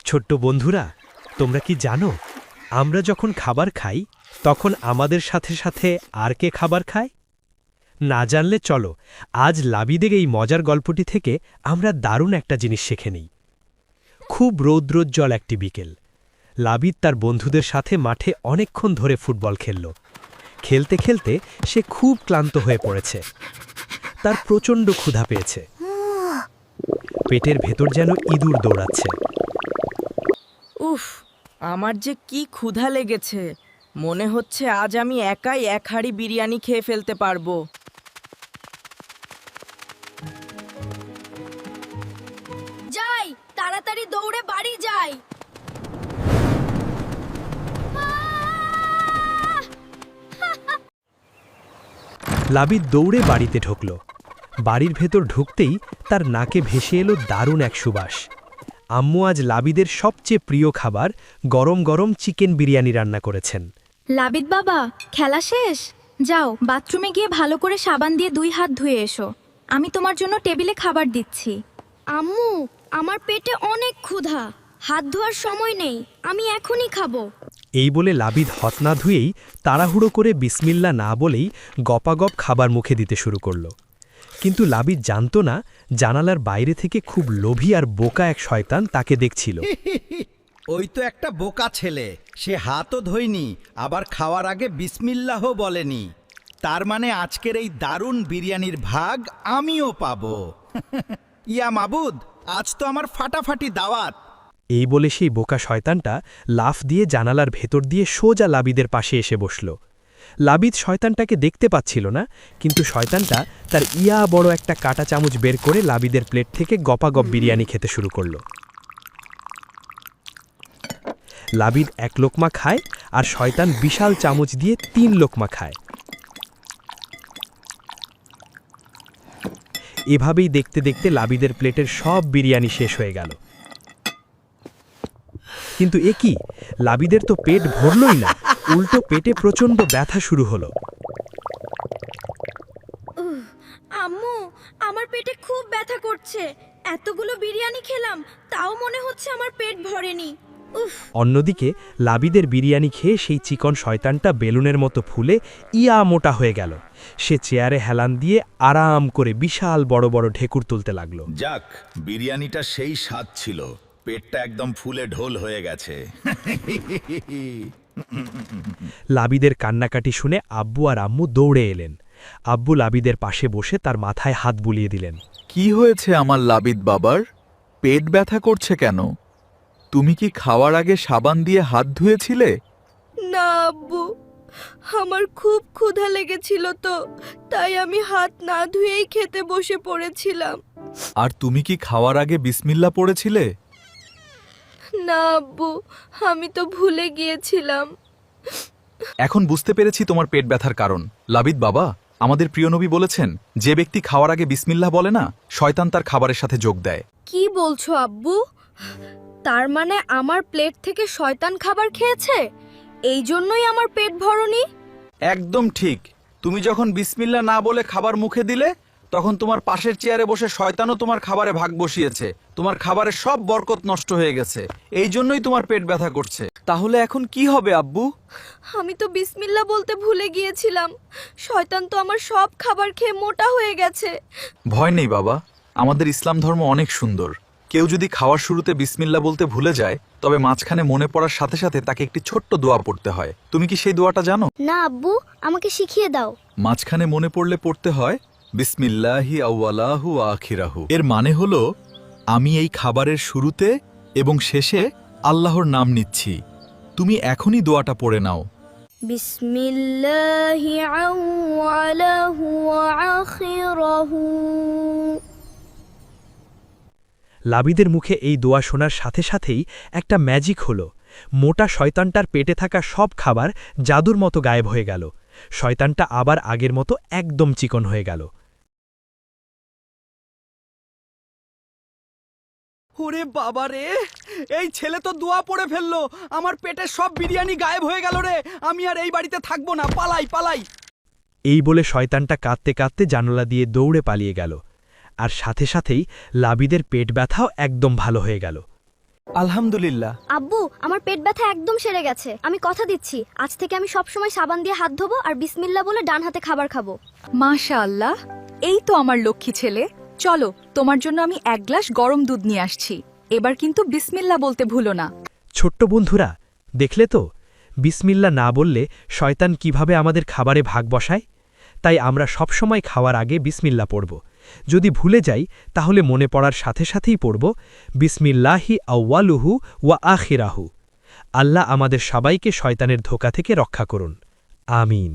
ছোট্ট বন্ধুরা, তোমরা কি জানো আমরা যখন খাবার খাই তখন আমাদের সাথে সাথে আর কে খাবার খায়? না জানলে চলো আজ লাবিদের এই মজার গল্পটি থেকে আমরা দারুণ একটা জিনিস শিখে নিই। খুব রৌদ্রোজ্জ্বল একটি বিকেল। লাবিদ তার বন্ধুদের সাথে মাঠে অনেকক্ষণ ধরে ফুটবল খেলল। খেলতে খেলতে সে খুব ক্লান্ত হয়ে পড়েছে। তার প্রচণ্ড ক্ষুধা পেয়েছে। পেটের ভেতর যেন ইঁদুর দৌড়াচ্ছে। উফ, আমার যে কি ক্ষুধা লেগেছে। মনে হচ্ছে আজ আমি একাই এক হাঁড়ি বিরিয়ানি খেয়ে ফেলতে পারবো। যাই, তাড়াতাড়ি দৌড়ে বাড়ি যাই। লাবিদ দৌড়ে বাড়িতে ঢুকল। বাড়ির ভেতর ঢুকতেই তার নাকে ভেসে এলো দারুণ এক সুবাস। আম্মু আজ লাবিদের সবচেয়ে প্রিয় খাবার গরম গরম চিকেন বিরিয়ানি রান্না করেছেন। লাবিদ বাবা, খেলা শেষ? যাও বাথরুমে গিয়ে ভালো করে সাবান দিয়ে 2 হাত ধুয়ে এসো। আমি তোমার জন্য টেবিলে খাবার দিচ্ছি। আম্মু, আমার পেটে অনেক ক্ষুধা। হাত ধোয়ার সময় নেই, আমি এখনই খাবো। এই বলে লাবিদ হাত না ধুয়েই তাড়াহুড়ো করে বিসমিল্লা না বলেই গপাগপ খাবার মুখে দিতে শুরু করল। কিন্তু লাবিদ জানত না জানালার বাইরে থেকে খুব লোভী আর বোকা এক শয়তান তাকে দেখছিল। ওই তো একটা বোকা ছেলে, সে হাতও ধোয়নি, আবার খাওয়ার আগে বিসমিল্লাহ বলেনি। তার মানে আজকের এই দারুণ বিরিয়ানির ভাগ আমিও পাবো। ইয়া মাবুদ, আজ তো আমার ফাটাফাটি দাওয়াত। এই বলে সেই বোকা শয়তানটা লাফ দিয়ে জানালার ভেতর দিয়ে সোজা লাবিদের পাশে এসে বসল। লাবিদ শয়তানটাকে দেখতে পাচ্ছিল না, কিন্তু শয়তানটা তার ইয়া বড় একটা কাঁটা চামচ বের করে লাবিদের প্লেট থেকে গপাগপ বিরিয়ানি খেতে শুরু করল। লাবিদ 1 লোকমা খায় আর শয়তান বিশাল চামচ দিয়ে 3 লোকমা খায়। এভাবেই দেখতে দেখতে লাবিদের প্লেটের সব বিরিয়ানি শেষ হয়ে গেল। কিন্তু এ কি, লাবিদের তো পেট ভরলই না, উল্টো পেটে প্রচণ্ড ব্যথা শুরু হলো। আম্মু, আমার পেটে খুব ব্যথা করছে। এতগুলো বিরিয়ানি খেলাম, তাও মনে হচ্ছে আমার পেট ভরেনি। উফ। অন্যদিকে লাবিদের বিরিয়ানি খেয়ে সেই চিকন শয়তানটা বেলুনের মতো ফুলে ইয়া মোটা হয়ে গেল। সে চেয়ারে হেলান দিয়ে আরাম করে বিশাল বড় বড় ঢেকুর তুলতে লাগলো। যাক, বিরিয়ানিটা সেই স্বাদ ছিল, পেটটা একদম ফুলে ঢোল হয়ে গেছে। লাবিদের কান্নাকাটি শুনে আব্বু আর আম্মু দৌড়ে এলেন। আব্বু লাবিদের পাশে বসে তার মাথায় হাত বুলিয়ে দিলেন। কি হয়েছে আমার লাবিদ বাবার? পেট ব্যথা করছে কেন? তুমি কি খাওয়ার আগে সাবান দিয়ে হাত ধুয়েছিলে? না আব্বু, আমার খুব ক্ষুধা লেগেছিল তো, তাই আমি হাত না ধুয়েই খেতে বসে পড়েছিলাম। আর তুমি কি খাওয়ার আগে বিসমিল্লা পড়েছিলে? না আব্বু, আমি তো ভুলে গিয়েছিলাম। এখন বুঝতে পেরেছি তোমার পেট ব্যথার কারণ। লাবিদ বাবা, আমাদের প্রিয় নবী বলেছেন, যে ব্যক্তি খাওয়ার আগে বিসমিল্লাহ বলে না, শয়তান তার খাবারের সাথে যোগ দেয়। কি বলছো আব্বু? তার মানে আমার প্লেট থেকে শয়তান খাবার খেয়েছে, এই জন্যই আমার পেট ভরেনি? একদম ঠিক। তুমি যখন বিসমিল্লাহ না বলে খাবার মুখে দিলে, তখন তোমার পাশের চেয়ারে বসে শয়তানও তোমার খাবারে ভাগ বসিয়েছে। তোমার খাবারের সব বরকত নষ্ট হয়ে গেছে, এই জন্যই তোমার পেট ব্যথা করছে। তাহলে এখন কি হবে আব্বু? আমি তো বিসমিল্লাহ বলতে ভুলে গিয়েছিলাম। শয়তান তো আমার সব খাবার খেয়ে মোটা হয়ে গেছে। ভয় নেই বাবা, আমাদের ইসলাম ধর্ম অনেক সুন্দর। কেউ যদি খাওয়ার শুরুতে বিসমিল্লাহ বলতে ভুলে যায়, তবে মাঝখানে মনে পড়ার সাথে সাথে তাকে একটি ছোট্ট দোয়া পড়তে হয়। তুমি কি সেই দোয়াটা জানো? না আব্বু, আমাকে শিখিয়ে দাও। মাঝখানে মনে পড়লে পড়তে হয় বিসমিল্লাহি আউয়ালাহু আখিরাহু। এর মানে হলো, আমি এই খাবারের শুরুতে এবং শেষে আল্লাহর নাম নিচ্ছি। তুমি এখনই দোয়াটা পড়ে নাও। বিসমিল্লাহি আউয়ালাহু ওয়া আখিরাহু। লাবিদের মুখে এই দোয়া শোনার সাথে সাথেই একটা ম্যাজিক হলো। মোটা শয়তানটার পেটে থাকা সব খাবার জাদুর মতো গায়েব হয়ে গেল। শয়তানটা আবার আগের মতো একদম চিকন হয়ে গেল। ওরে বাবা রে, এই ছেলে তো দোয়া পড়ে ফেললো। আমার পেটের সব বিরিয়ানি গায়েব হয়ে গেল রে। আমি আর এই বাড়িতে থাকবো না, পালাই পালাই। এই বলে শয়তানটা কাঁদতে কাঁদতে জানালা দিয়ে দৌড়ে পালিয়ে গেল। আর সাথে সাথেই লাবিদের পেট ব্যথাও একদম ভালো হয়ে গেল। আলহামদুলিল্লাহ। আব্বু, আমার পেট ব্যথা একদম সেরে গেছে। আমি কথা দিচ্ছি, আজ থেকে আমি সব সময় সাবান দিয়ে হাত ধোবো আর বিসমিল্লাহ বলে ডান হাতে খাবার খাবো। মাশাআল্লাহ, এই তো আমার লক্ষ্মী ছেলে। চলো, তোমার জন্য আমি 1 গ্লাস গরম দুধ নিয়ে আসছি। এবার কিন্তু বিসমিল্লাহ বলতে ভুলো না। ছোট্ট বন্ধুরা, দেখলে তো বিসমিল্লা না বললে শয়তান কিভাবে আমাদের খাবারে ভাগ বসায়। তাই আমরা সবসময় খাওয়ার আগে বিসমিল্লা পড়ব। যদি ভুলে যাই তাহলে মনে পড়ার সাথে সাথেই পড়ব বিসমিল্লাহি আউয়ালুহু ওয়া আখিরাহু। আল্লাহ আমাদের সবাইকে শয়তানের ধোঁকা থেকে রক্ষা করুন। আমিন।